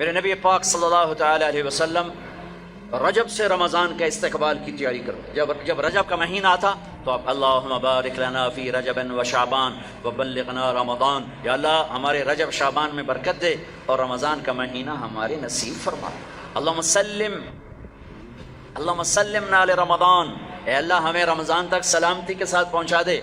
میرے نبی پاک صلی اللہ تعالی علیہ وسلم رجب سے رمضان کے استقبال کی تیاری کرو. جب رجب کا مہینہ آتا تو آپ اللہم بارک لنا فی رجب و شعبان وبلغنا رمضان، یا اللہ ہمارے رجب شعبان میں برکت دے اور رمضان کا مہینہ ہمارے نصیب فرما. اللہم سلمنا لرمضان، اے اللہ ہمیں رمضان تک سلامتی کے ساتھ پہنچا دے.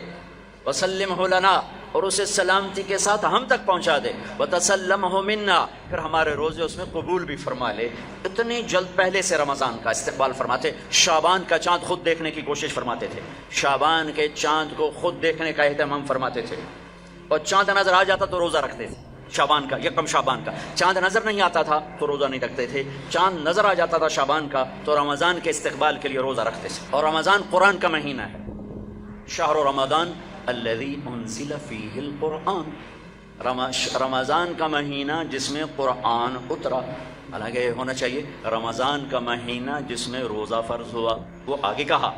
وسلمہ لنا، اور اسے سلامتی کے ساتھ ہم تک پہنچا دے. وتسلمہ منا، پھر ہمارے روزے اس میں قبول بھی فرما لے. اتنی جلد پہلے سے رمضان کا استقبال فرماتے. شعبان کا چاند خود دیکھنے کی کوشش فرماتے تھے، شعبان کے چاند کو خود دیکھنے کا اہتمام فرماتے تھے، اور چاند نظر آ جاتا تو روزہ رکھتے تھے. شعبان کا، یکم شعبان کا چاند نظر نہیں آتا تھا تو روزہ نہیں رکھتے تھے. چاند نظر آ جاتا تھا شعبان کا تو رمضان کے استقبال کے لیے روزہ رکھتے تھے. اور رمضان قرآن کا مہینہ ہے. شہر رمضان الذی انزل فیہ القرآن، رمضان کا مہینہ جس میں قرآن اترا. حالانکہ ہونا چاہیے رمضان کا مہینہ جس میں روزہ فرض ہوا. وہ آگے کہا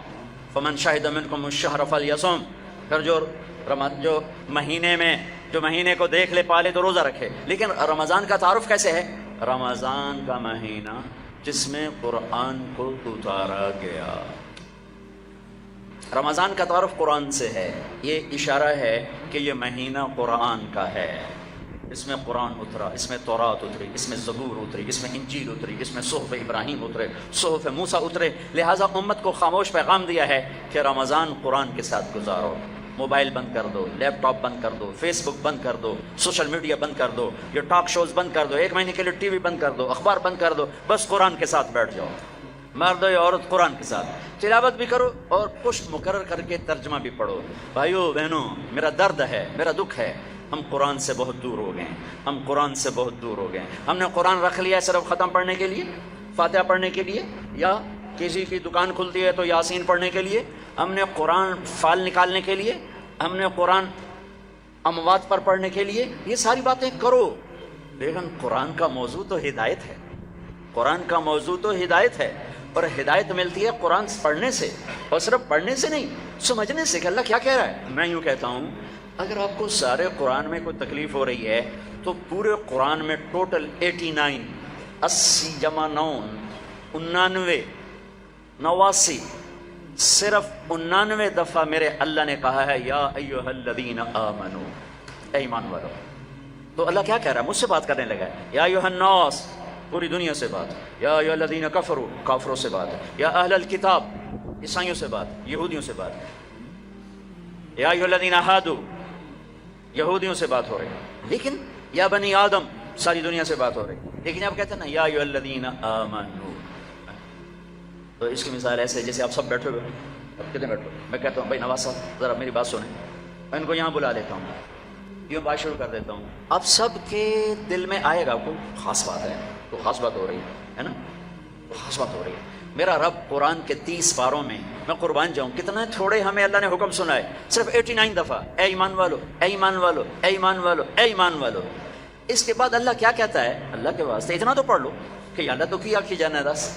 فمن شہد منکم الشہر فلیصم، پھر جو مہینے کو دیکھ لے پالے تو روزہ رکھے. لیکن رمضان کا تعارف کیسے ہے؟ رمضان کا مہینہ جس میں قرآن کو اتارا گیا. رمضان کا تعارف قرآن سے ہے. یہ اشارہ ہے کہ یہ مہینہ قرآن کا ہے. اس میں قرآن اترا، اس میں تورات اتری، اس میں زبور اتری، اس میں انجیل اتری، اس میں صحف ابراہیم اترے، صحف موسیٰ اترے. لہٰذا امت کو خاموش پیغام دیا ہے کہ رمضان قرآن کے ساتھ گزارو. موبائل بند کر دو، لیپ ٹاپ بند کر دو، فیس بک بند کر دو، سوشل میڈیا بند کر دو، یہ ٹاک شوز بند کر دو، 1 مہینے کے لیے ٹی وی بند کر دو، اخبار بند کر دو. بس قرآن کے ساتھ بیٹھ جاؤ. مرد یا عورت قرآن کے ساتھ تلاوت بھی کرو اور پشت مقرر کر کے ترجمہ بھی پڑھو. بھائیو بہنوں، میرا درد ہے، میرا دکھ ہے، ہم قرآن سے بہت دور ہو گئے ہیں. ہم قرآن سے بہت دور ہو گئے ہیں. ہم نے قرآن رکھ لیا ہے صرف ختم پڑھنے کے لیے، فاتحہ پڑھنے کے لیے، یا کسی کی دکان کھلتی ہے تو یاسین پڑھنے کے لیے. ہم نے قرآن فال نکالنے کے لیے، ہم نے قرآن اموات پر پڑھنے کے لیے. یہ ساری باتیں کرو، لیکن قرآن کا موضوع تو ہدایت ہے. قرآن کا موضوع تو ہدایت ہے، اور ہدایت ملتی ہے قرآن پڑھنے سے، اور صرف پڑھنے سے نہیں، سمجھنے سے کہ اللہ کیا کہہ رہا ہے. میں یوں کہتا ہوں، اگر آپ کو سارے قرآن میں کوئی تکلیف ہو رہی ہے تو پورے قرآن میں ٹوٹل 89 80 جمع 9 99 89 صرف 99 دفعہ میرے اللہ نے کہا ہے یا ایھا الذین آمنو، اے ایمان والو. تو اللہ کیا کہہ رہا ہے؟ مجھ سے بات کرنے لگا ہے. یا ایھا الناس، پوری دنیا سے بات. یا ایھا الذین کفروا، کافروں سے بات. یا اہل الکتاب، عیسائیوں سے بات، یہودیوں سے بات. یا ایھا الذین ہادوا، یہودیوں سے بات ہو رہی ہے. لیکن یا بنی آدم، ساری دنیا سے بات ہو رہی ہے. لیکن آپ کہتے ہیں نا یا ایھا الذین آمنو. تو اس کی مثال ایسے جیسے آپ سب بیٹھے ہوئے. اب کتنے بیٹھے؟ میں کہتا ہوں بھائی نواز صاحب ذرا میری بات سنیں. میں ان کو یہاں بلا لیتا ہوں، یوں بات شروع کر دیتا ہوں. آپ سب کے دل میں آئے گا کوئی خاص بات ہے، تو خاص بات ہو رہی ہے نا، خاص بات ہو رہی ہے. میرا رب قرآن کے 30 پاروں میں، میں قربان جاؤں کتنا تھوڑے ہمیں اللہ نے حکم سنا ہے، صرف 89 دفعہ اے ایمان والو، اے ایمان والو، اے ایمان والو، اے ایمان والو. اس کے بعد اللہ کیا کہتا ہے؟ اللہ کے واسطے اتنا تو پڑھ لو کہ اللہ تو کیا کی جانا دس.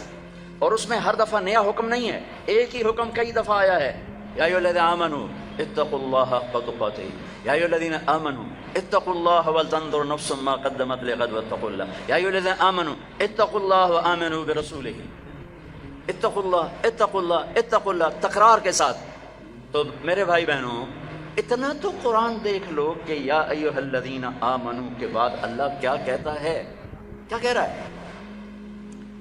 اور اس میں ہر دفعہ نیا حکم نہیں ہے، ایک ہی حکم کئی دفعہ آیا ہے. یا ایھا الذین آمنوا اتقوا اللہ حق تقاتہ، یا ایھا الذین آمنوا اتقوا اللہ ولتنظر نفس ما قدمت لغد واتقوا اللہ. یا ایھا الذین آمنوا اتقوا اللہ وآمنوا برسولہ. اتقوا اللہ، اتقوا اللہ، اتقوا اللہ، تکرار کے ساتھ. تو میرے بھائی بہنوں، اتنا تو قرآن دیکھ لو کہ یا ایھا الذین آمنوا کے بعد اللہ کیا کہتا ہے، کیا کہہ رہا ہے.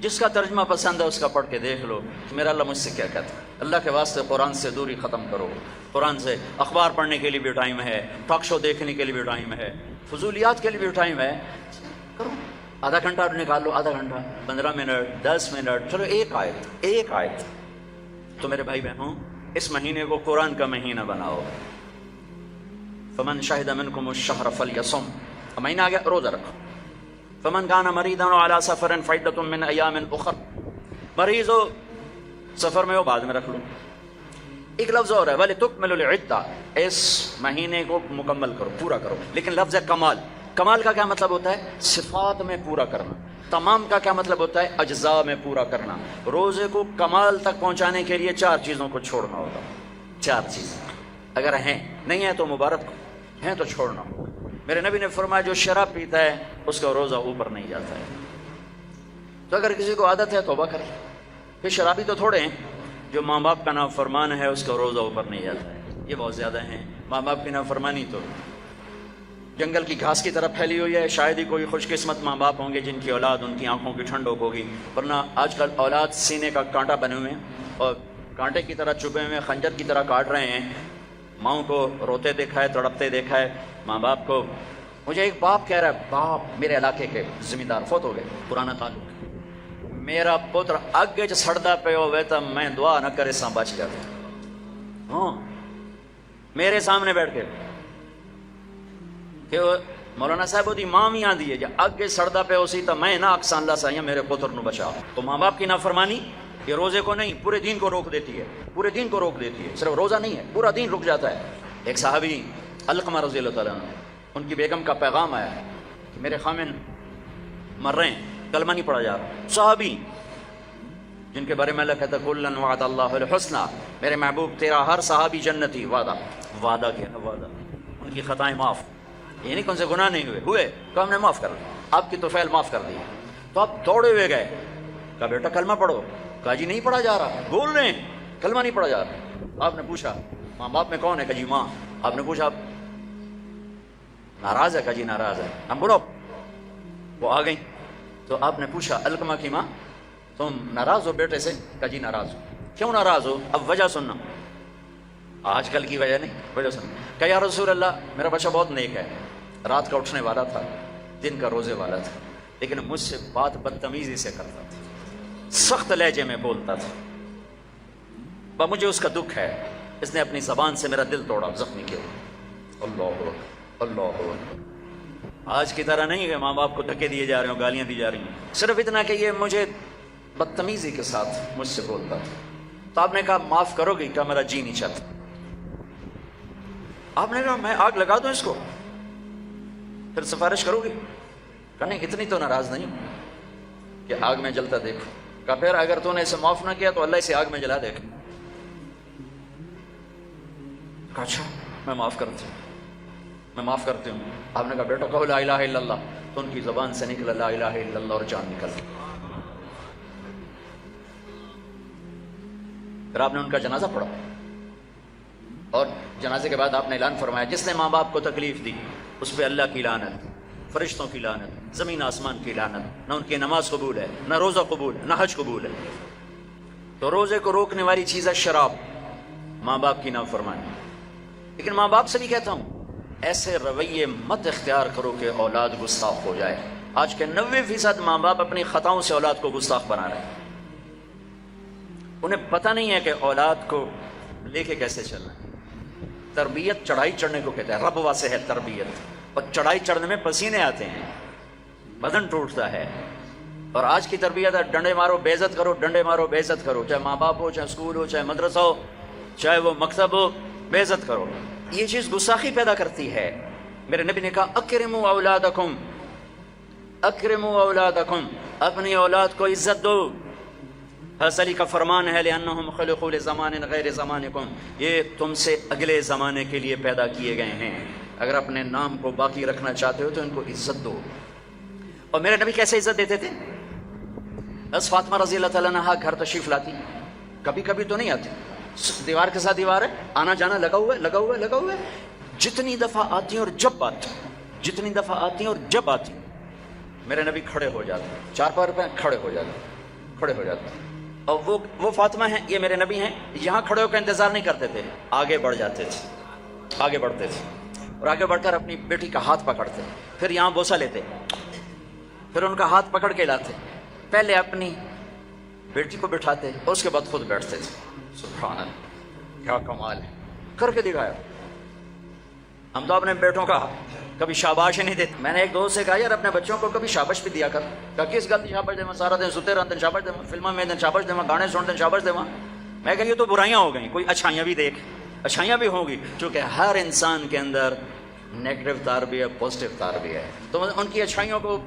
جس کا ترجمہ پسند ہے اس کا پڑھ کے دیکھ لو کہ میرا اللہ مجھ سے کیا کہتا ہے. اللہ کے واسطے قرآن سے دوری ختم کرو. قرآن سے اخبار پڑھنے کے لیے بھی ٹائم ہے، ٹاک شو دیکھنے کے لیے بھی ٹائم ہے، فضولیات کے لیے بھی ٹائم ہے. کرو، آدھا گھنٹہ نکال لو، آدھا گھنٹہ، 15 منٹ، 10 منٹ، چلو ایک آیت. تو میرے بھائی بہنوں، اس مہینے کو قرآن کا مہینہ بناؤ. فمن شہد منکم الشہر فلیصم، مہینہ آ گیا، روزہ رکھو. فمن کان مریضا علی سفر فعدۃ من ایام اخر، مریض ہو سفر میں ہو بعد میں رکھ لو. ایک لفظ اور ہے وَلِتُكْمِلُوا الْعِدَّةَ، اس مہینے کو مکمل کرو، پورا کرو. لیکن لفظ ہے کمال. کمال کا کیا مطلب ہوتا ہے؟ صفات میں پورا کرنا. تمام کا کیا مطلب ہوتا ہے؟ اجزاء میں پورا کرنا. روزے کو کمال تک پہنچانے کے لیے 4 چیزوں کو چھوڑنا ہوگا. 4 چیزیں اگر ہیں، نہیں ہیں تو مبارک، ہیں تو چھوڑنا ہوگا. میرے نبی نے فرمایا جو شراب پیتا ہے اس کا روزہ اوپر نہیں جاتا ہے. تو اگر کسی کو عادت ہے توبہ کرے. پھر شرابی تو تھوڑے ہیں، جو ماں باپ کا نافرمان ہے اس کا روزہ اوپر نہیں جاتا ہے، یہ بہت زیادہ ہیں. ماں باپ کی نافرمانی تو جنگل کی گھاس کی طرح پھیلی ہوئی ہے. شاید ہی کوئی خوش قسمت ماں باپ ہوں گے جن کی اولاد ان کی آنکھوں کی ٹھنڈک ہوگی، ورنہ آج کل اولاد سینے کا کانٹا بنے ہوئے ہیں اور کانٹے کی طرح چبھے ہوئے خنجر کی طرح کاٹ رہے ہیں. ماؤں کو روتے دیکھا ہے، تڑپتے دیکھا ہے، ماں باپ کو. مجھے ایک باپ کہہ رہا ہے، باپ میرے علاقے کے ذمہ دار فوت ہو گئے، پرانا تعلق، میرا پتر اگے سڑتا پہ ہوئے تو میں دعا نہ کرے سا بچ گیا. ہاں میرے سامنے بیٹھ کے کہ مولانا صاحب وہ ماں بھی آدھی ہے جی اگے سڑتا پہ اسی تو میں نہ اکسان اللہ سائیں میرے پتر نو بچا. تو ماں باپ کی نافرمانی یہ روزے کو نہیں پورے دین کو روک دیتی ہے، پورے دین کو روک دیتی ہے. صرف روزہ نہیں ہے، پورا دین رک جاتا ہے. ایک صحابی علقمہ رضی اللہ تعالیٰ عنہ، ان کی بیگم کا پیغام آیا کہ میرے خامن مر رہے ہیں، کلمہ نہیں پڑھا جا رہا. صحابی جن کے بارے میں اللہ کہتا ہے کلن وعد اللہ الحسنى، میرے محبوب تیرا ہر صحابی جنتی. وعدہ وعدہ کیا نا، وعدہ. ان کی خطائیں معاف، یہ نہیں کون سے گناہ نہیں ہوئے تو ہم نے معاف کر دیا، آپ کی توفیل معاف کر دی. تو آپ دوڑے ہوئے گئے، کہا بیٹا کلمہ پڑھو. کہا جی نہیں پڑھا جا رہا، بول رہے ہیں کلمہ نہیں پڑھا جا رہا. آپ نے پوچھا ماں باپ میں کون ہے؟ کہا جی ماں. آپ نے پوچھا ناراض ہے؟ کہا جی ناراض ہے. ہم بولو وہ آ گئیں. تو آپ نے پوچھا علقمہ کی ماں تم ناراض ہو بیٹے سے؟ کہا جی ناراض ہو. کیوں ناراض ہو؟ اب وجہ سننا، آج کل کی وجہ نہیں، وجہ سننا. کہ یا رسول اللہ میرا بچہ بہت نیک ہے، رات کا اٹھنے والا تھا، دن کا روزے والا تھا، لیکن مجھ سے بات بدتمیزی سے کرتا تھا، سخت لہجے میں بولتا تھا. مجھے اس کا دکھ ہے، اس نے اپنی زبان سے میرا دل توڑا، زخمی کیا. اللہ اللہ. آج کی طرح نہیں کہ ماں باپ کو دھکے دیے جا رہے ہوں، گالیاں دی جا رہی ہیں، صرف اتنا کہ یہ مجھے بدتمیزی کے ساتھ مجھ سے بولتا تھا. تو آپ نے کہا معاف کرو گی؟ کہا میرا جی نہیں چاہتا. آپ نے کہا میں آگ لگا دوں اس کو، پھر سفارش کرو گی؟ کہا نہیں اتنی تو ناراض نہیں ہوں کہ آگ میں جلتا دیکھو. کہا پھر اگر تو نے اسے معاف نہ کیا تو اللہ اسے آگ میں جلا دے گا. کہا اچھا میں معاف کرتی ہوں، میں معاف کرتی ہوں. آپ نے کہا بیٹا کہو لا الہ الا اللہ. تو ان کی زبان سے نکلا لا الہ الا اللہ اور جان نکل گئی. پھر آپ نے ان کا جنازہ پڑھا اور جنازے کے بعد آپ نے اعلان فرمایا جس نے ماں باپ کو تکلیف دی اس پہ اللہ کی لعنت، فرشتوں کی لعنت، زمین آسمان کی لعنت. نہ ان کی نماز قبول ہے، نہ روزہ قبول ہے، نہ حج قبول ہے. تو روزے کو روکنے والی چیز ہے شراب، ماں باپ کی نافرمانی. لیکن ماں باپ سے بھی کہتا ہوں ایسے رویے مت اختیار کرو کہ اولاد گستاخ ہو جائے. آج کے 90% ماں باپ اپنی خطاؤں سے اولاد کو گستاخ بنا رہے ہیں. انہیں پتہ نہیں ہے کہ اولاد کو لے کے کیسے چلنا ہے. تربیت چڑھائی چڑھنے کو کہتے ہیں، رب واسے ہے تربیت. اور چڑھائی چڑھنے میں پسینے آتے ہیں، بدن ٹوٹتا ہے. اور آج کی تربیت ہے ڈنڈے مارو بے عزت کرو، ڈنڈے مارو بے عزت کرو، چاہے ماں باپ ہو، چاہے اسکول ہو، چاہے مدرسہ ہو، چاہے وہ مکتب ہو، بے عزت کرو. یہ چیز گستاخی پیدا کرتی ہے. میرے نبی نے کہا اکرموا اولادکم، اکرموا اولادکم، اپنی اولاد کو عزت دو. حضرت علی کا فرمان ہے لأنہم خلقوا لزمان غیر زمانکم، یہ تم سے اگلے زمانے کے لیے پیدا کیے گئے ہیں. اگر اپنے نام کو باقی رکھنا چاہتے ہو تو ان کو عزت دو. اور میرے نبی کیسے عزت دیتے تھے؟ بس فاطمہ رضی اللہ تعالیٰ عنہا گھر تشریف لاتی، کبھی کبھی تو نہیں آتی، دیوار کے ساتھ دیوار ہے، آنا جانا لگا ہوا ہے، لگا ہوا ہے، لگا ہوا ہے. جتنی دفعہ آتی ہیں اور جب آتی، جتنی دفعہ آتی ہیں اور جب آتی، میرے نبی کھڑے ہو جاتے، چار پار پہ کھڑے ہو جاتے، کھڑے ہو جاتے. اور وہ فاطمہ ہیں، یہ میرے نبی ہیں، یہاں کھڑے ہو کے انتظار نہیں کرتے تھے، آگے بڑھ جاتے تھے، آگے بڑھتے تھے اور آگے بڑھ کر اپنی بیٹی کا ہاتھ پکڑتے، پھر یہاں بوسہ لیتے، پھر ان کا ہاتھ پکڑ کے لاتے، پہلے اپنی بیٹی کو بٹھاتے اور اس کے بعد خود بیٹھتے تھے. سبحان اللہ، کیا کمال ہے، کر کے دکھایا. ہم تو اپنے بیٹوں کا کبھی شاباش ہی نہیں دیتے. میں نے ایک دوست سے کہا یار اپنے بچوں کو کبھی شاباش بھی دیا کر. کہا کس گل کی شاباش دے؟ سارا دن ستے رہتے شاباش دے، فلموں میں دن شاباش دے، گانے سنتے شاباش دے. میں کہا یہ تو برائیاں ہو گئیں، کوئی اچھائیاں بھی دیکھ. اچھائیاں بھی ہوں گی، چونکہ ہر انسان کے اندر نیگیٹو تار بھی ہے، پازیٹیو تار بھی ہے. تو ان کی اچھائیوں کو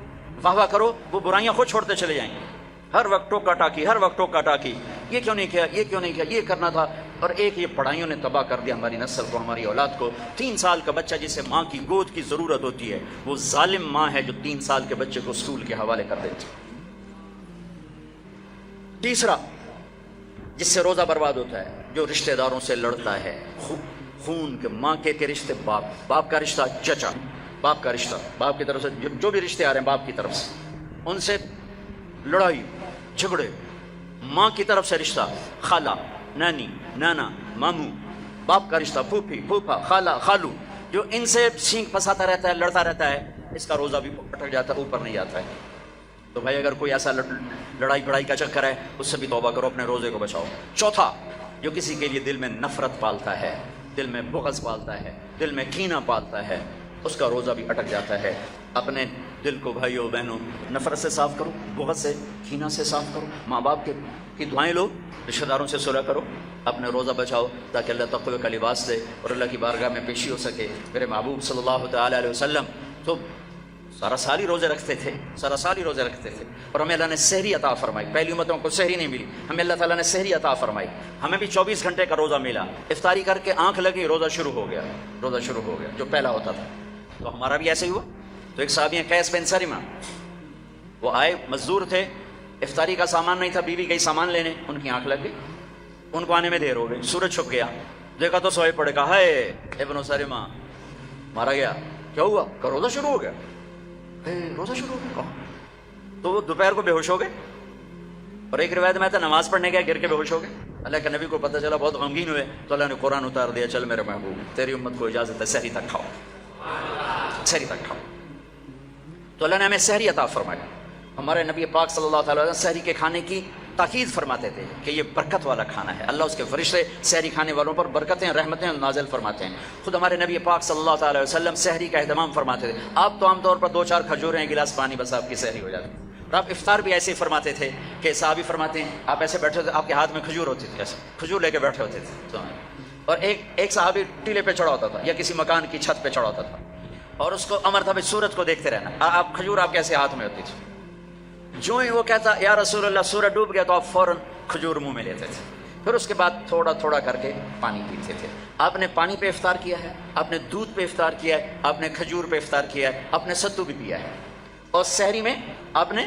واہ واہ کرو، وہ برائیاں خود چھوڑتے چلے جائیں گے. ہر وقت ٹوکا ٹاکی، ہر وقت ٹوکا ٹاکی، یہ کیوں نہیں کیا، یہ کیوں نہیں کیا، یہ کرنا تھا. اور ایک یہ پڑھائیوں نے تباہ کر دیا ہماری نسل کو، ہماری اولاد کو. 3 سال کا بچہ جسے ماں کی گود کی ضرورت ہوتی ہے، وہ ظالم ماں ہے جو 3 سال کے بچے کو اسکول کے حوالے کر دیتی. تیسرا جس سے روزہ برباد ہوتا ہے، جو رشتہ داروں سے لڑتا ہے، خون کے، ماں کے رشتے، باپ کا رشتہ، چچا باپ کا رشتہ، باپ کی طرف سے جو بھی رشتے آ رہے ہیں باپ کی طرف سے، ان سے لڑائی جھگڑے، ماں کی طرف سے رشتہ، خالہ، نانی، نانا، ماموں، باپ کا رشتہ، پھوپھی، پھوپھا، خالہ، خالو، جو ان سے سینگ پھنساتا رہتا ہے، لڑتا رہتا ہے، اس کا روزہ بھی اٹک جاتا ہے، اوپر نہیں جاتا ہے۔ تو بھائی اگر کوئی ایسا لڑائی بڑائی کا چکر ہے، اس سے بھی توبہ کرو، اپنے روزے کو بچاؤ۔ چوتھا، جو کسی کے لیے دل میں نفرت پالتا ہے، دل میں بغض پالتا ہے، دل میں کینہ پالتا ہے، اس کا روزہ بھی اٹک جاتا ہے۔ اپنے دل کو بھائیوں بہنوں نفرت سے صاف کرو، بغض سے، کینہ سے صاف کرو، ماں باپ کی دعائیں لو، رشتہ داروں سے صلح کرو، اپنے روزہ بچاؤ تاکہ اللہ تقوی کا لباس دے اور اللہ کی بارگاہ میں پیشی ہو سکے۔ میرے محبوب صلی اللہ تعالیٰ علیہ وسلم تو سارا سال ہی روزے رکھتے تھے، اور ہمیں اللہ نے سحری عطا فرمائی۔ پہلی امتوں کو سحری نہیں ملی، ہمیں اللہ تعالیٰ نے سحری عطا فرمائی، ہمیں بھی 24 گھنٹے کا روزہ ملا۔ افطاری کر کے آنکھ لگی، روزہ شروع ہو گیا جو پہلا ہوتا تھا۔ تو ہمارا بھی ایسے ہی ہوا۔ تو ایک صحابی ہیں قیس بن سریمہ، وہ آئے، مزدور تھے، افطاری کا سامان نہیں تھا، بیوی گئی سامان لینے، ان کی آنکھ لگ گئی، ان کو آنے میں دیر ہو گئی، سورج چھپ گیا، دیکھا تو سوئے پڑے، کہا ہے ابن سریمہ مارا گیا۔ کیا ہوا؟ کہ روزہ شروع ہو گیا۔ روزہ شروع ہو گیا؟ تو وہ دوپہر کو بے ہوش ہو گئے، اور ایک روایت میں تھا نماز پڑھنے گیا، گر کے بے ہوش ہو گئے۔ اللہ کے نبی کو پتہ چلا، بہت غمگین ہوئے، تو اللہ نے قرآن اتار دیا، چل میرے محبوب تیری امت کو اجازت ہے سحری تک کھاؤ، سحری تک کھاؤ۔ تو اللہ نے ہمیں سحری عطا فرمایا۔ ہمارے نبی پاک صلی اللہ تعالیٰ وسلم سحری کے کھانے کی تاکید فرماتے تھے کہ یہ برکت والا کھانا ہے، اللہ اس کے فرشتے سحری کھانے والوں پر برکتیں، رحمتیں نازل فرماتے ہیں۔ خود ہمارے نبی پاک صلی اللہ تعالیٰ وسلم سحری کا اہتمام فرماتے تھے۔ آپ تو عام طور پر 2-4 کھجوریں، ایک گلاس پانی، بس آپ کی سحری ہو جاتی ہے۔ اور آپ افطار بھی ایسے ہی فرماتے تھے کہ صحابی فرماتے ہیں آپ ایسے بیٹھے ہوتے، آپ کے ہاتھ میں کھجور ہوتی تھی، ایسے کھجور لے کے بیٹھے ہوتے تھے، اور ایک صحابی ٹیلے پہ چڑھا ہوتا تھا یا کسی مکان کی چھت پہ چڑھا ہوتا تھا، اور اس کو امر تھا بھائی سورج کو دیکھتے رہنا، آپ کھجور آپ کیسے ہاتھ میں ہوتی تھی۔ جو ہی وہ کہتا یا رسول اللہ سورج ڈوب گیا، تو آپ فوراً کھجور منہ میں لیتے تھے، پھر اس کے بعد تھوڑا تھوڑا کر کے پانی پیتے تھے۔ آپ نے پانی پہ افطار کیا ہے، آپ نے دودھ پہ افطار کیا ہے، آپ نے کھجور پہ افطار کیا ہے، آپ نے ستو بھی پیا ہے، اور سحری میں آپ نے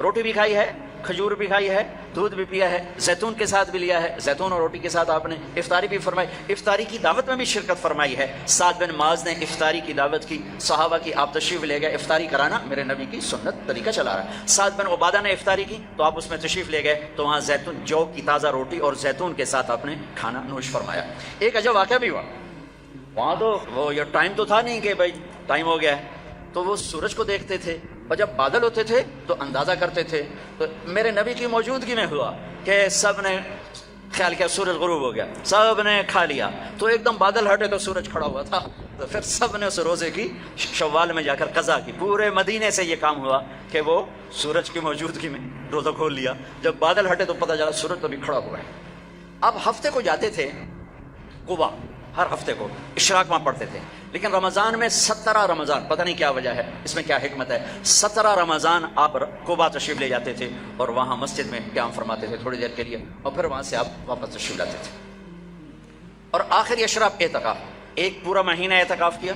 روٹی بھی کھائی ہے، کھجور بھی کھائی ہے، دودھ بھی پیا ہے، زیتون کے ساتھ بھی لیا ہے، زیتون اور روٹی کے ساتھ آپ نے افطاری بھی فرمائی، افطاری کی دعوت میں بھی شرکت فرمائی ہے۔ سعد بن معاذ نے افطاری کی دعوت کی، صحابہ کی، آپ تشریف لے گئے، افطاری کرانا میرے نبی کی سنت طریقہ چلا رہا ہے۔ سعد بن عبادہ نے افطاری کی تو آپ اس میں تشریف لے گئے، تو وہاں زیتون، جو کی تازہ روٹی اور زیتون کے ساتھ آپ نے کھانا نوش فرمایا۔ ایک عجب واقعہ بھی ہوا وہاں، تو وہ یہ ٹائم تو تھا نہیں کہ بھائی ٹائم ہو گیا ہے، تو وہ سورج کو دیکھتے تھے، اور جب بادل ہوتے تھے تو اندازہ کرتے تھے۔ تو میرے نبی کی موجودگی میں ہوا کہ سب نے خیال کیا سورج غروب ہو گیا، سب نے کھا لیا، تو ایک دم بادل ہٹے تو سورج کھڑا ہوا تھا، تو پھر سب نے اس روزے کی شوال میں جا کر قضا کی۔ پورے مدینے سے یہ کام ہوا کہ وہ سورج کی موجودگی میں روزہ کھول لیا، جب بادل ہٹے تو پتہ چلا سورج تو بھی کھڑا ہوا ہے۔ اب ہفتے کو جاتے تھے قبا، ہر ہفتے کو اشراق وہاں پڑھتے تھے، لیکن رمضان میں 17 رمضان، پتہ نہیں کیا وجہ ہے، اس میں کیا حکمت ہے، 17 رمضان آپ قبا تشریف لے جاتے تھے اور وہاں مسجد میں قیام فرماتے تھے تھوڑی دیر کے لیے، اور پھر وہاں سے آپ واپس تشریف لاتے تھے۔ اور آخری اشراق اعتکاف، ایک پورا مہینہ اعتکاف کیا،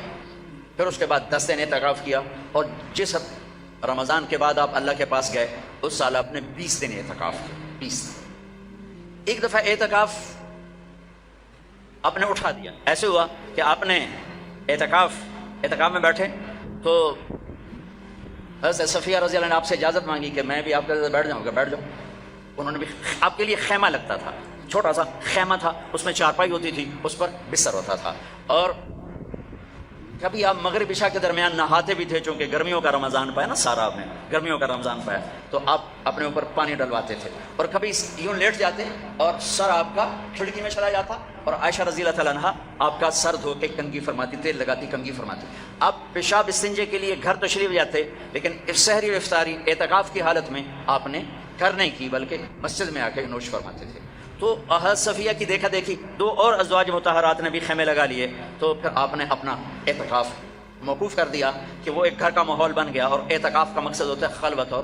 پھر اس کے بعد 10 دن اعتکاف کیا، اور جس رمضان کے بعد آپ اللہ کے پاس گئے اس سال آپ نے 20 دن اعتکاف کیا، 20 دن۔ ایک دفعہ اعتکاف آپ نے اٹھا دیا، ایسے ہوا کہ آپ نے اعتکاف میں بیٹھے تو حضرت صفیہ رضی اللہ عنہ نے آپ سے اجازت مانگی کہ میں بھی آپ کے ساتھ بیٹھ جاؤں گا، بیٹھ جاؤ۔ انہوں نے بھی، آپ کے لیے خیمہ لگتا تھا، چھوٹا سا خیمہ تھا، اس میں چارپائی ہوتی تھی، اس پر بستر ہوتا تھا، اور کبھی آپ مغرب عشاء کے درمیان نہاتے بھی تھے، چونکہ گرمیوں کا رمضان پایا نا، سارا آپ نے گرمیوں کا رمضان پایا، تو آپ اپنے اوپر پانی ڈلواتے تھے، اور کبھی یوں لیٹ جاتے اور سر آپ کا کھڑکی میں چلا جاتا، اور عائشہ رضی اللہ تعالیٰ عنہا آپ کا سر دھو کے کنگھی فرماتی، تیل لگاتی، کنگھی فرماتی۔ آپ پیشاب استنجے کے لیے گھر تشریف جاتے، لیکن سحری و افطاری اعتکاف کی حالت میں آپ نے گھر نہیں کی بلکہ مسجد میں آ کے نوش فرماتے تھے۔ تو حضرت صفیہ کی دیکھا دیکھی 2 اور ازواج مطہرات نے بھی خیمے لگا لیے، تو پھر آپ نے اپنا اعتکاف موقوف کر دیا کہ وہ ایک گھر کا ماحول بن گیا، اور اعتکاف کا مقصد ہوتا ہے خلوت اور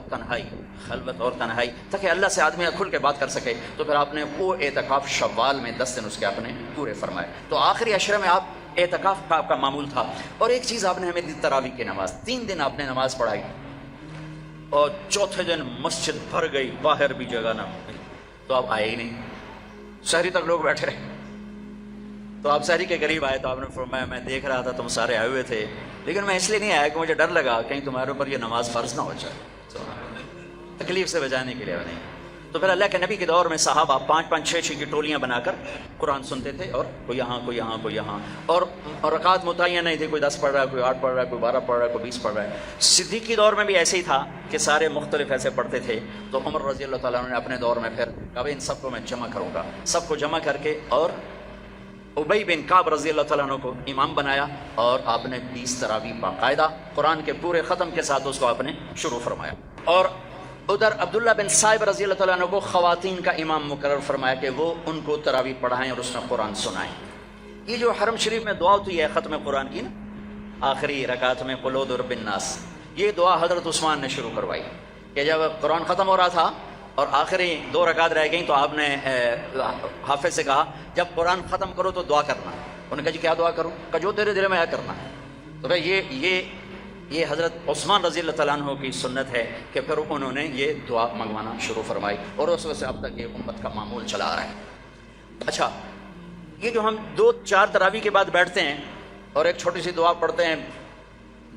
تنہائی، تاکہ اللہ سے آدمی کھل کے بات کر سکے۔ تو پھر آپ نے وہ اعتکاف شوال میں 10 دن اس کے آپ نے پورے فرمائے۔ تو آخری عشرے میں آپ اعتکاف کا آپ کا معمول تھا۔ اور ایک چیز آپ نے ہمیں دی، تراویح کی نماز، 3 دن آپ نے نماز پڑھائی، اور چوتھے دن مسجد بھر گئی، باہر بھی جگہ نہ ملی، تو آپ آئے ہی نہیں، شہری تک لوگ بیٹھے رہے۔ تو آپ شہری کے قریب آئے تو آپ نے فرمایا میں دیکھ رہا تھا تم سارے آئے ہوئے تھے، لیکن میں اس لیے نہیں آیا کہ مجھے ڈر لگا کہیں تمہارے اوپر یہ نماز فرض نہ ہو جائے، تکلیف سے بچانے کے لیے نہیں۔ تو پھر اللہ کے نبی کے دور میں صحابہ 5-5 6-6 کی ٹولیاں بنا کر قرآن سنتے تھے، اور کوئی یہاں کوئی یہاں کوئی یہاں، اور رکعت متعین نہیں تھی، کوئی 10 پڑھ رہا ہے، کوئی 8 پڑھ رہا ہے، کوئی 12 پڑھ رہا ہے، کوئی 20 پڑھ رہا ہے۔ صدیق کے دور میں بھی ایسے ہی تھا کہ سارے مختلف ایسے پڑھتے تھے۔ تو عمر رضی اللہ تعالیٰ عنہ نے اپنے دور میں پھر کہا ان سب کو میں جمع کروں گا، سب کو جمع کر کے، اور ابی بن کعب رضی اللہ تعالیٰ عنہ کو امام بنایا، اور آپ نے 20 تراویح باقاعدہ قرآن کے پورے ختم کے ساتھ اس کو آپ نے شروع فرمایا۔ اور ادھر عبداللہ بن صائب رضی اللہ تعالیٰ عنہ کو خواتین کا امام مقرر فرمایا کہ وہ ان کو تراویح پڑھائیں اور اس میں قرآن سنائیں۔ یہ جو حرم شریف میں دعا ہوتی ہے ختم قرآن کی نا، آخری رکعت میں قل اعوذ برب الناس، یہ دعا حضرت عثمان نے شروع کروائی کہ جب قرآن ختم ہو رہا تھا اور آخری 2 رکعت رہ گئیں تو آپ نے حافظ سے کہا جب قرآن ختم کرو تو دعا کرنا۔ انہوں نے کہا جی کیا دعا کروں؟ کہ جو تیرے دل میں آیا کرنا ہے۔ تو بھائی یہ حضرت عثمان رضی اللہ تعالیٰ عنہ کی سنت ہے کہ پھر انہوں نے یہ دعا منگوانا شروع فرمائی، اور اس وقت سے اب تک یہ امت کا معمول چلا آ رہا ہے۔ اچھا، یہ جو ہم 2-4 تراویح کے بعد بیٹھتے ہیں اور ایک چھوٹی سی دعا پڑھتے ہیں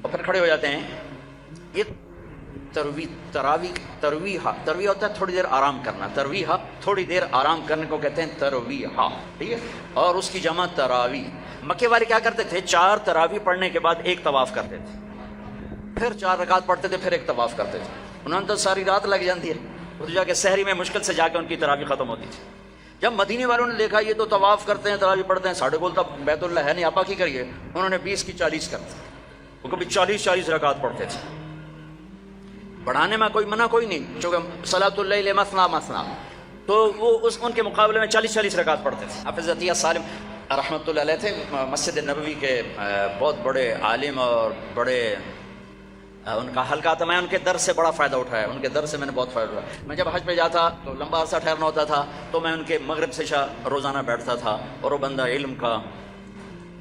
اور پھر کھڑے ہو جاتے ہیں، یہ ترویح ہوتا ہے تھوڑی دیر آرام کرنا، ترویح تھوڑی دیر آرام کرنے کو کہتے ہیں ترویح، ٹھیک ہے؟ اور اس کی جمع تراویح۔ مکے والے کیا کرتے تھے؟ 4 تراویح پڑھنے کے بعد ایک طواف کرتے تھے، پھر 4 رکعت پڑھتے تھے، پھر ایک طواف کرتے تھے۔ انہوں نے تو ساری رات لگ جاتی ہے، تو جا کے سحری میں مشکل سے جا کے ان کی تراویح ختم ہوتی تھی۔ جب مدینے والوں نے دیکھا یہ تو طواف کرتے ہیں تراویح پڑھتے ہیں، ساڑھے گول تک بیت اللہ ہے نہیں، آپا کی کریے، انہوں نے 20 کی 40 کر دی، وہ کبھی 40 رکعت پڑھتے تھے۔ بڑھانے میں کوئی منع کوئی نہیں، چونکہ صلاۃ اللیل مثنی مثنی، تو وہ ان کے مقابلے میں 40 رکعت پڑھتے تھے۔ حافظ عطیہ سالم رحمۃ اللہ علیہ تھے، مسجد نبوی کے بہت بڑے عالم اور بڑے ان کا حلقہ تھا، میں ان کے درس سے بڑا فائدہ اٹھایا، ان کے درس سے میں نے بہت فائدہ اٹھایا۔ میں جب حج پہ جاتا تو لمبا عرصہ ٹھہرنا ہوتا تھا، تو میں ان کے مغرب سے عشاء روزانہ بیٹھتا تھا، اور وہ بندہ علم کا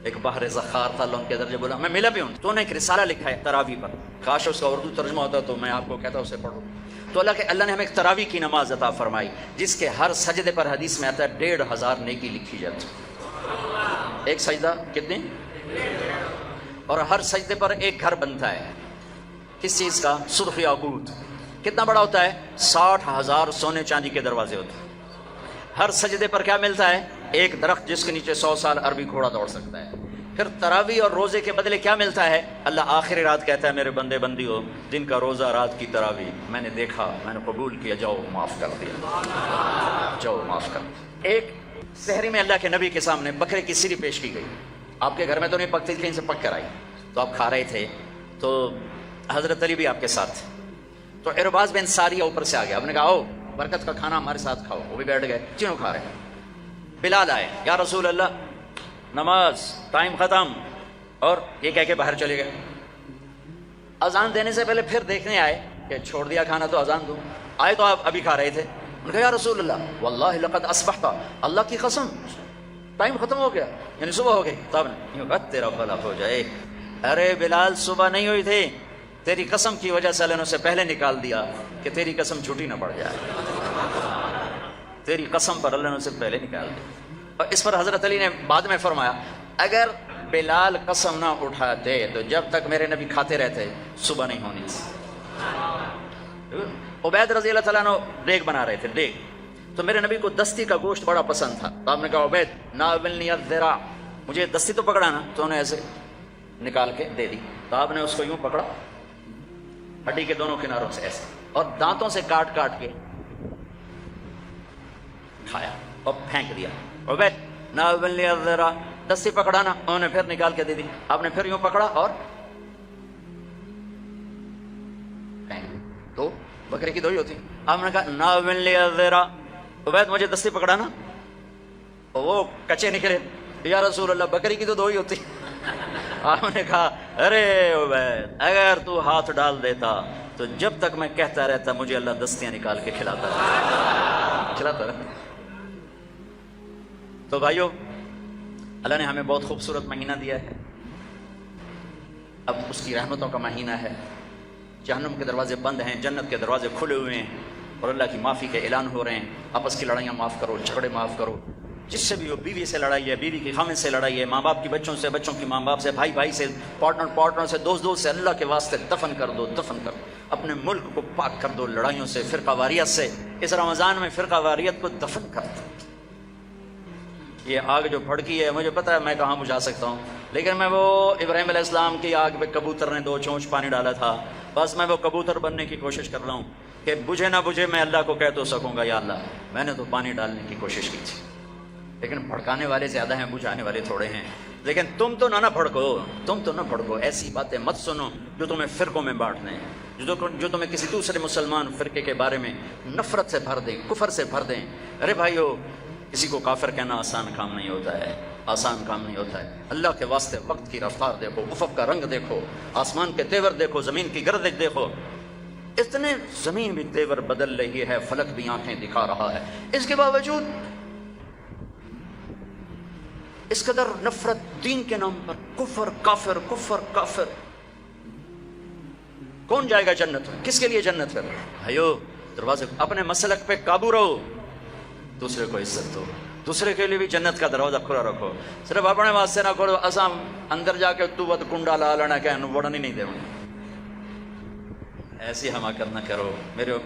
ایک بحر ذخار تھا، اللہ ان کے درجے بولا، میں ملا بھی ہوں۔ تو انہوں نے ایک رسالہ لکھا ہے تراویح پر، کاش اس کا اردو ترجمہ ہوتا تو میں آپ کو کہتا اسے پڑھو۔ تو اللہ نے ہمیں ایک تراویح کی نماز عطا فرمائی، جس کے ہر سجدے پر حدیث میں آتا ہے 1500 نیکی لکھی جاتی ہے۔ ایک سجدہ کتنے؟ اور ہر سجدے پر ایک گھر بنتا ہے، کس چیز کا؟ سرخ یاقوت۔ کتنا بڑا ہوتا ہے؟ 60,000 سونے چاندی کے دروازے ہوتے ہیں۔ ہر سجدے پر کیا ملتا ہے؟ ایک درخت جس کے نیچے 100 سال عربی گھوڑا دوڑ سکتا ہے۔ پھر تراویح اور روزے کے بدلے کیا ملتا ہے؟ اللہ آخری رات کہتا ہے میرے بندے بندی ہو، دن کا روزہ رات کی تراویح میں نے دیکھا، میں نے قبول کیا، جاؤ معاف کر دیا، جاؤ معاف کر دیا۔ ایک سحری میں اللہ کے نبی کے سامنے بکرے کی سری پیش کی گئی، آپ کے گھر میں تو نہیں پکتی تھی، کہیں سے پک کر آئی، تو آپ کھا رہے تھے، تو حضرت علی بھی آپ کے ساتھ تھے، تو عرباز بن ساریہ اوپر سے آ گیا، آپ نے کہا آؤ برکت کا کھانا ہمارے ساتھ کھاؤ، وہ بھی بیٹھ گئے، تینوں کھا رہے ہیں۔ بلال آئے، یا رسول اللہ نماز ٹائم ختم، اور یہ کہہ کے باہر چلے گئے۔ اذان دینے سے پہلے پھر دیکھنے آئے کہ چھوڑ دیا کھانا تو اذان دو، آئے تو آپ ابھی کھا رہے تھے، انہوں نے کہا یا رسول اللہ واللہ لقد اصبحت، اللہ کی قسم ٹائم ختم ہو گیا، یعنی صبح ہو گئی۔ تب یوں کہا تیرا بھلا ہو جائے، ارے بلال صبح نہیں ہوئی تھی، تیری قسم کی وجہ سے اللہ نے اسے پہلے نکال دیا کہ تیری قسم جھوٹی نہ پڑ جائے، تیری قسم پر اللہ نے اسے پہلے نکال دیا۔ اور اس پر حضرت علی نے بعد میں فرمایا اگر بلال قسم نہ اٹھاتے تو جب تک میرے نبی کھاتے رہتے صبح نہیں ہونی تھی۔ عبید رضی اللہ تعالیٰ عنہ دیگ بنا رہے تھے، دیگ، تو میرے نبی کو دستی کا گوشت بڑا پسند تھا، تو آپ نے کہا عبید ناولنی الذرا، مجھے دستی تو پکڑانا، تو انہیں ایسے نکال کے دے دی، تو آپ نے اس کو یوں پکڑا ہڈی کے دونوں کناروں سے ایسے، اور دانتوں سے کاٹ کاٹ کے کھایا اور پھینک دیا۔ عبید ناولنی الذرا، دستی پکڑانا، انہوں نے پھر نکال کے دے دی، آپ نے پھر یوں پکڑا اور تو بکرے کی دو ہی ہوتی، آپ نے کہا ناولنی الذرا، عبید مجھے دستی پکڑانا، وہ کچے نکلے، یا رسول اللہ بکری کی تو دو ہی ہوتی۔ آپ نے کہا ارے عبید اگر تو ہاتھ ڈال دیتا تو جب تک میں کہتا رہتا مجھے اللہ دستیاں نکال کے کھلاتا رہتا۔ تو بھائیو اللہ نے ہمیں بہت خوبصورت مہینہ دیا ہے، اب اس کی رحمتوں کا مہینہ ہے، جہنم کے دروازے بند ہیں، جنت کے دروازے کھلے ہوئے ہیں، اور اللہ کی معافی کے اعلان ہو رہے ہیں۔ آپس کی لڑائیاں معاف کرو، جھگڑے معاف کرو، جس سے بھی ہو، بیوی سے لڑائی ہے، بیوی کی خامن سے لڑائی ہے، ماں باپ کی بچوں سے، بچوں کی ماں باپ سے، بھائی بھائی سے، پارٹنر سے، دوست سے، اللہ کے واسطے دفن کر دو، دفن کر دو، اپنے ملک کو پاک کر دو لڑائیوں سے، فرقہ واریت سے۔ اس رمضان میں فرقہ واریت کو دفن کر دو۔ یہ آگ جو بھڑکی ہے، مجھے پتہ ہے میں کہاں بجھا سکتا ہوں، لیکن میں وہ ابراہیم علیہ السلام کی آگ پہ کبوتر نے 2 چونچ پانی ڈالا تھا، بس میں وہ کبوتر بننے کی کوشش کر رہا ہوں کہ بجھے نہ بجھے میں اللہ کو کہہ تو سکوں گا، یا اللہ میں نے تو پانی ڈالنے کی کوشش کی تھی، لیکن بھڑکانے والے زیادہ ہیں، بجھانے والے تھوڑے ہیں۔ لیکن تم تو نہ بھڑکو، ایسی باتیں مت سنو جو تمہیں فرقوں میں بانٹ دیں، جو تمہیں کسی دوسرے مسلمان فرقے کے بارے میں نفرت سے بھر دیں، کفر سے بھر دیں۔ ارے بھائیو، کسی کو کافر کہنا آسان کام نہیں ہوتا ہے، آسان کام نہیں ہوتا ہے۔ اللہ کے واسطے وقت کی رفتار دیکھو، افق کا رنگ دیکھو، آسمان کے تیور دیکھو، زمین کی گردش دیکھو، اتنے زمین بھی تیور بدل رہی ہے، فلک بھی آنکھیں دکھا رہا ہے، اس کے باوجود اس قدر نفرت دین کے نام پر، کفر کافر۔ کون جائے گا جنت میں؟ کس کے لیے جنت ہے؟ بھائیو دروازے، اپنے مسلک پہ قابو رہو، دوسرے کو عزت دو، دوسرے کے لیے بھی جنت کا دروازہ کھلا رکھو، صرف اپنے واسطے نہ کرو اساں اندر جا کے تو ود کنڈا لا لینا کہ وڑن ہی نہیں دے۔ ایسی حماقت نہ کرو۔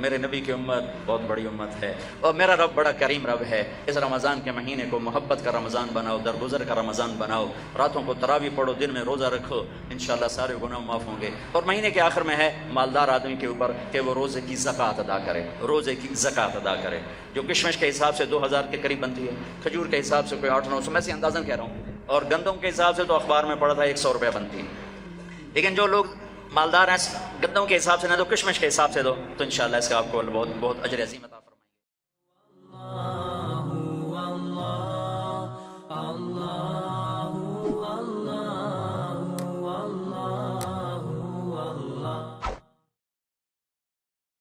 میرے نبی کی امت بہت بڑی امت ہے، اور میرا رب بڑا کریم رب ہے۔ اس رمضان کے مہینے کو محبت کا رمضان بناؤ، درگزر کا رمضان بناؤ، راتوں کو تراویح پڑھو، دن میں روزہ رکھو، انشاءاللہ سارے گناہ معاف ہوں گے۔ اور مہینے کے آخر میں ہے مالدار آدمی کے اوپر کہ وہ روزے کی زکوٰۃ ادا کرے، روزے کی زکوٰۃ ادا کرے، جو کشمش کے حساب سے 2000 کے قریب بنتی ہے، کھجور کے حساب سے کوئی 800-900، میں سے اندازاً کہہ رہا ہوں، اور گندم کے حساب سے تو اخبار میں پڑھا تھا 100 روپے بنتی ہے۔ لیکن جو لوگ مالدار ہیں، گندم کے حساب سے نہ دو، کشمش کے حساب سے دو، تو انشاءاللہ اس کا آپ کو بہت اجر عظیم عطا